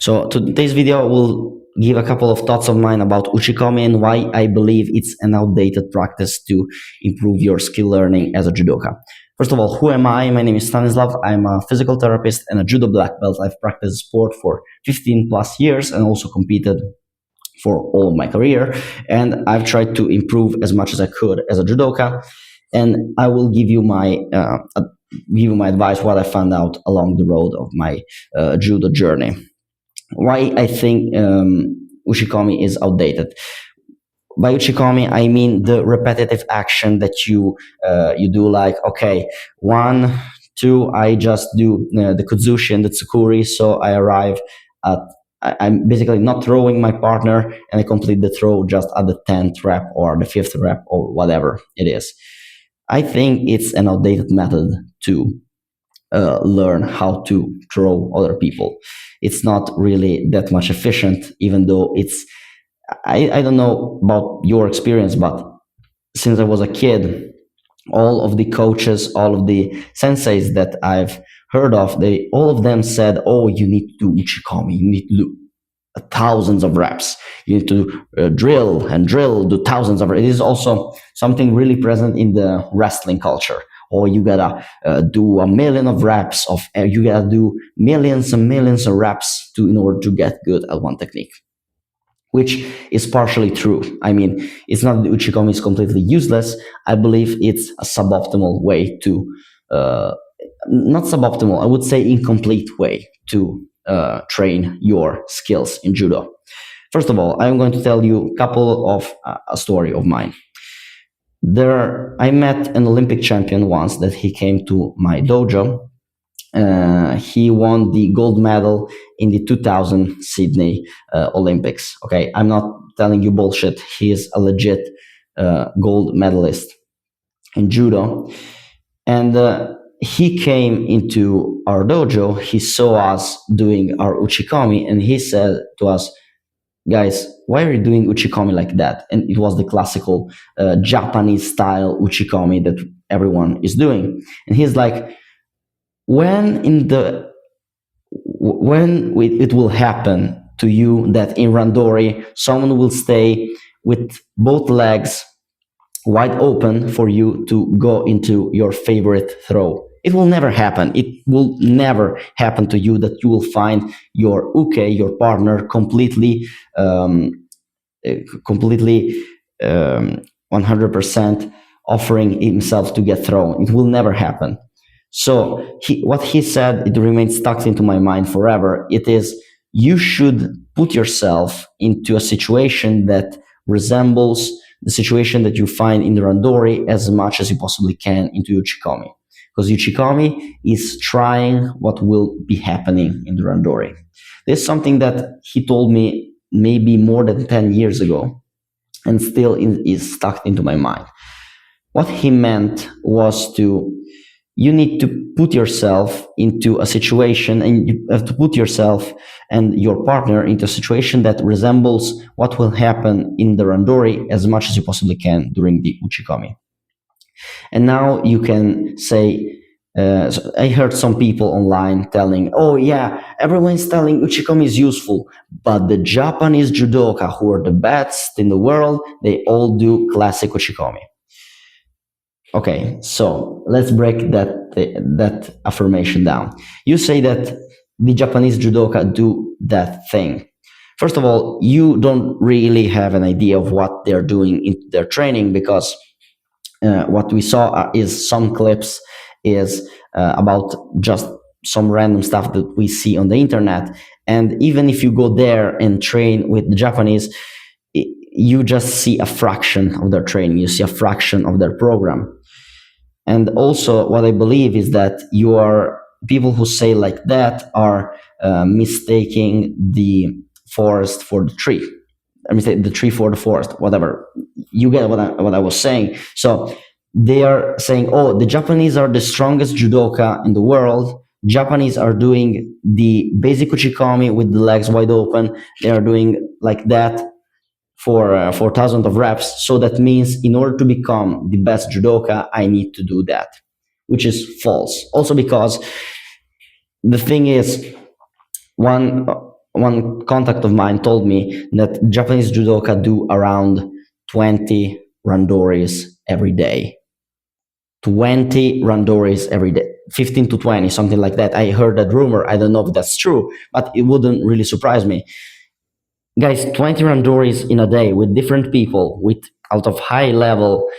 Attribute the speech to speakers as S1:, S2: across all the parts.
S1: So today's video will give a couple of thoughts of mine about Uchikomi and why I believe it's an outdated practice to improve your skill learning as a judoka. First of all, who am I? My name is Stanislav. I'm a physical therapist and a judo black belt. I've practiced sport for 15 plus years and also competed for all of my career. And I've tried to improve as much as I could as a judoka. And I will give you my advice, what I found out along the road of my judo journey. Why I think Uchikomi is outdated. By Uchikomi, I mean the repetitive action that you do, like, okay, 1, 2, I just do the Kutsushi and the Tsukuri, so I arrive at, I'm basically not throwing my partner and I complete the throw just at the 10th rep or the 5th rep or whatever it is. I think it's an outdated method to learn how to throw other people. It's not really that much efficient, even though it's, I don't know about your experience, but since I was a kid, all of the coaches, all of the senseis that I've heard of, all of them said, oh, you need to do Uchikomi, you need to do thousands of reps. You need to drill and drill, do thousands of reps. It is also something really present in the wrestling culture. Or you gotta do a million of reps you gotta do millions and millions of reps in order to get good at one technique, which is partially true. I mean, it's not that Uchikomi is completely useless. I believe it's a suboptimal way to, not suboptimal, I would say incomplete way to train your skills in judo. First of all, I'm going to tell you a couple of a story of mine. I met an Olympic champion once that he came to my dojo. He won the gold medal in the 2000 Sydney Olympics. Okay, I'm not telling you bullshit. He is a legit gold medalist in judo. And he came into our dojo. He saw us doing our Uchikomi and he said to us, guys, why are you doing Uchikomi like that? And it was the classical Japanese style Uchikomi that everyone is doing. And he's like, when it will happen to you that in randori someone will stay with both legs wide open for you to go into your favorite throw? It will never happen. It will never happen to you that you will find your uke, your partner, completely 100% offering himself to get thrown. It will never happen. So what he said, it remains stuck into my mind forever. It is, you should put yourself into a situation that resembles the situation that you find in the randori as much as you possibly can into Uchikomi. Because Uchikomi is trying what will be happening in the randori. This is something that he told me maybe more than 10 years ago and still is stuck into my mind. What he meant was you need to put yourself into a situation, and you have to put yourself and your partner into a situation that resembles what will happen in the randori as much as you possibly can during the Uchikomi. And now you can say, so I heard some people online telling, oh yeah, everyone's telling Uchikomi is useful, but the Japanese judoka who are the best in the world, they all do classic Uchikomi. Okay, so let's break that affirmation down. You say that the Japanese judoka do that thing. First of all, you don't really have an idea of what they're doing in their training, because what we saw is some clips is about just some random stuff that we see on the internet. And even if you go there and train with the Japanese, you just see a fraction of their training. You see a fraction of their program. And also what I believe is that people who say like that are mistaking the forest for the tree. I mean, the tree for the forest, whatever. You get what I was saying. So they are saying, oh, the Japanese are the strongest judoka in the world. Japanese are doing the basic Uchikomi with the legs wide open. They are doing like that for thousands of reps. So that means in order to become the best judoka, I need to do that, which is false. Also because the thing is, one contact of mine told me that Japanese judoka do around 20 randoris every day. 20 randoris every day, 15 to 20, something like that. I heard that rumor. I don't know if that's true, but it wouldn't really surprise me. Guys, 20 randoris in a day with different people, with out of high level,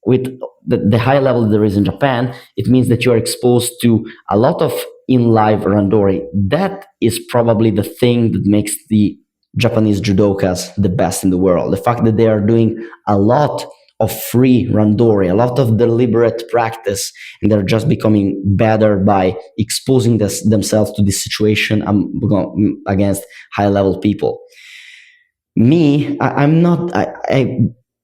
S1: with the high level there is in Japan, it means that you are exposed to a lot of in live randori. That is probably the thing that makes the Japanese judokas the best in the world. The fact that they are doing a lot of free randori, a lot of deliberate practice, and they're just becoming better by exposing themselves to this situation against high level people. Me, I'm not.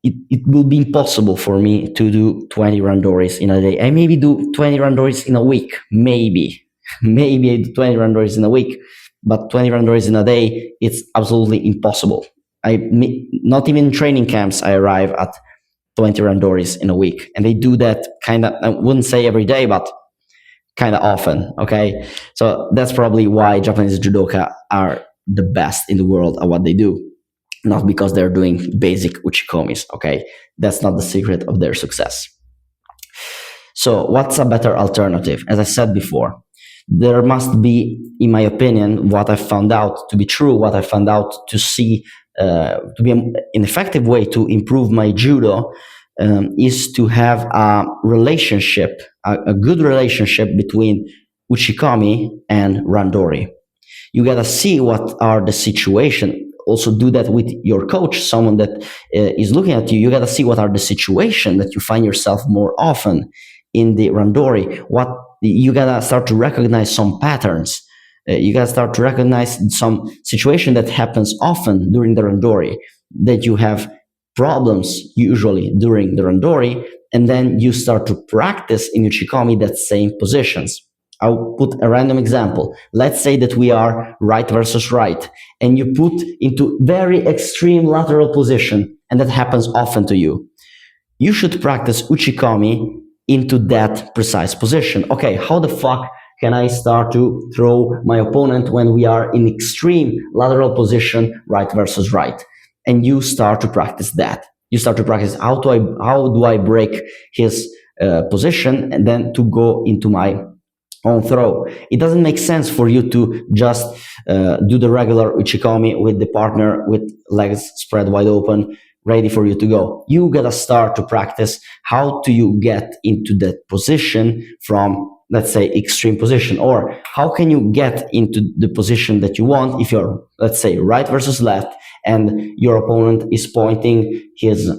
S1: It will be impossible for me to do 20 randoris in a day. I maybe do 20 randoris in a week, maybe. Maybe I do 20 randoris in a week, but 20 randoris in a day, it's absolutely impossible. Not even in training camps, I arrive at 20 randoris in a week. And they do that kind of, I wouldn't say every day, but kind of often, okay? So that's probably why Japanese judoka are the best in the world at what they do. Not because they're doing basic uchikomis, okay? That's not the secret of their success. So what's a better alternative? As I said before, there must be, in my opinion, what I found out to be true, what I found out to see to be an effective way to improve my judo is to have a relationship, a good relationship between uchikomi and randori. You gotta see what are the situation. Also do that with your coach, someone that is looking at you. You gotta see what are the situation that you find yourself more often in the randori. What you gotta start to recognize some patterns. You gotta start to recognize some situation that happens often during the randori, that you have problems usually during the randori, and then you start to practice in uchikomi that same positions. I'll put a random example. Let's say that we are right versus right, and you put into very extreme lateral position, and that happens often to you. You should practice uchikomi into that precise position. Okay, how the fuck can I start to throw my opponent when we are in extreme lateral position, right versus right? And you start to practice that. You start to practice how do I break his position, and then to go into my own throw. It doesn't make sense for you to just do the regular uchikomi with the partner with legs spread wide open, ready for you to go. You gotta start to practice how do you get into that position from, let's say, extreme position, or how can you get into the position that you want if you're, let's say, right versus left, and your opponent is pointing his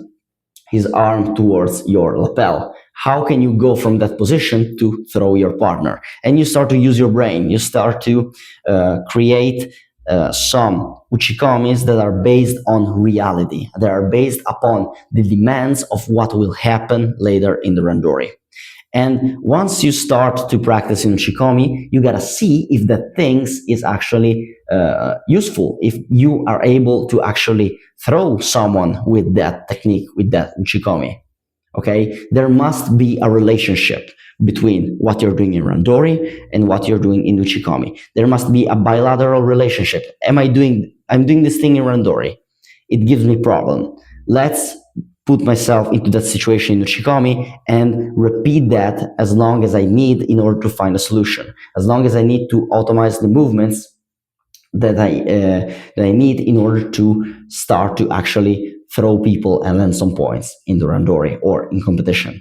S1: arm towards your lapel. How can you go from that position to throw your partner? And you start to use your brain. You start to create some uchikomis that are based on reality. They are based upon the demands of what will happen later in the randori. And once you start to practice in uchikomi, you gotta see if that things is actually useful, if you are able to actually throw someone with that technique, with that uchikomi. Okay, there must be a relationship between what you're doing in randori and what you're doing in uchikomi. There must be a bilateral relationship. I'm doing this thing in randori. It gives me problem. Let's put myself into that situation in uchikomi and repeat that as long as I need in order to find a solution. As long as I need to automate the movements that I need in order to start to actually throw people and land some points in the randori or in competition.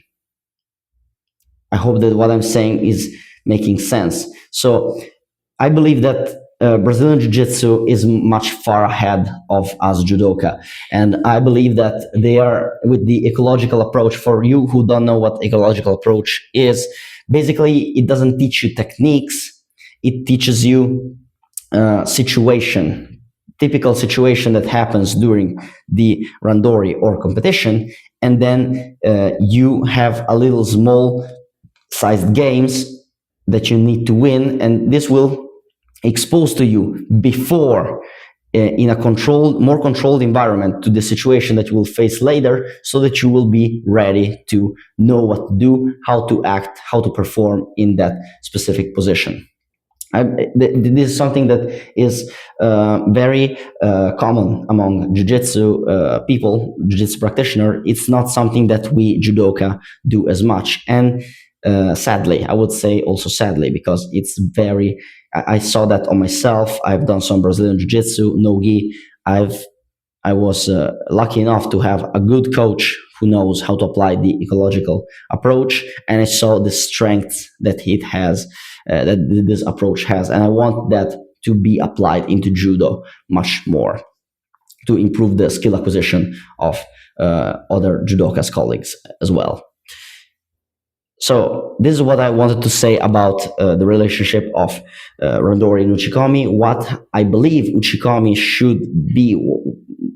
S1: I hope that what I'm saying is making sense. So I believe that Brazilian Jiu-Jitsu is much far ahead of us judoka. And I believe that they are, with the ecological approach, for you who don't know what ecological approach is, basically it doesn't teach you techniques, it teaches you typical situation that happens during the randori or competition, and then you have a little small sized games that you need to win, and this will expose to you before in a more controlled environment to the situation that you will face later, so that you will be ready to know what to do, how to act, how to perform in that specific position. This is something that is very common among jiu-jitsu people, jiu-jitsu practitioner. It's not something that we judoka do as much, and sadly, I would say also sadly, because it's very. I saw that on myself. I've done some Brazilian jiu-jitsu, no-gi. I was lucky enough to have a good coach who knows how to apply the ecological approach, and I saw the strength that it has, that this approach has, and I want that to be applied into judo much more to improve the skill acquisition of other judokas colleagues as well. So this is what I wanted to say about the relationship of Randori and Uchikomi. What I believe Uchikomi should be,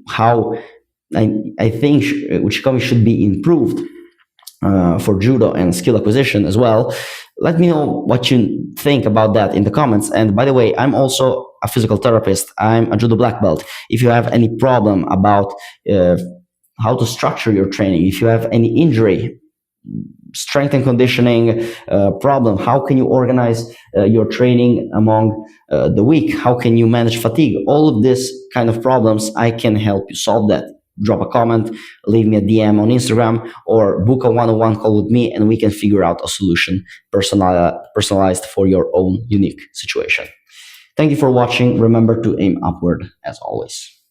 S1: how I think Uchikomi should be improved for judo and skill acquisition as well. Let me know what you think about that in the comments. And by the way, I'm also a physical therapist. I'm a judo black belt. If you have any problem about how to structure your training, if you have any injury, strength and conditioning problem, how can you organize your training among the week, how can you manage fatigue, all of this kind of problems, I can help you solve that. Drop a comment, leave me a DM on Instagram, or book a one-on-one call with me, and we can figure out a solution personalized for your own unique situation. Thank you for watching. Remember to aim upward as always.